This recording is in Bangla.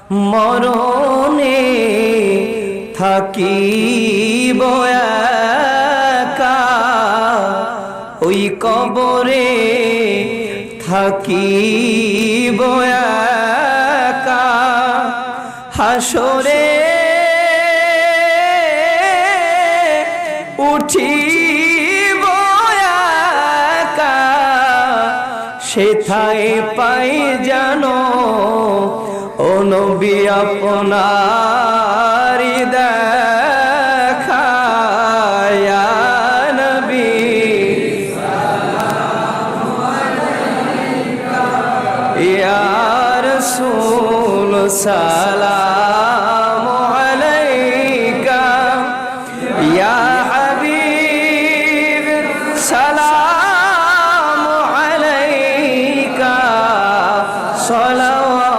মরণে থাকিব একা, ওই কবরে থাকিব একা, হাসরে উঠিব একা, সেথায় পাই জানো ও নবী আপনার দেখা, ইয়া নবী ইয়া রাসূল সালাম আলাইকা, ইয়া হাবিব সালাম আলাইকা, সালাওয়াতুল্লাহ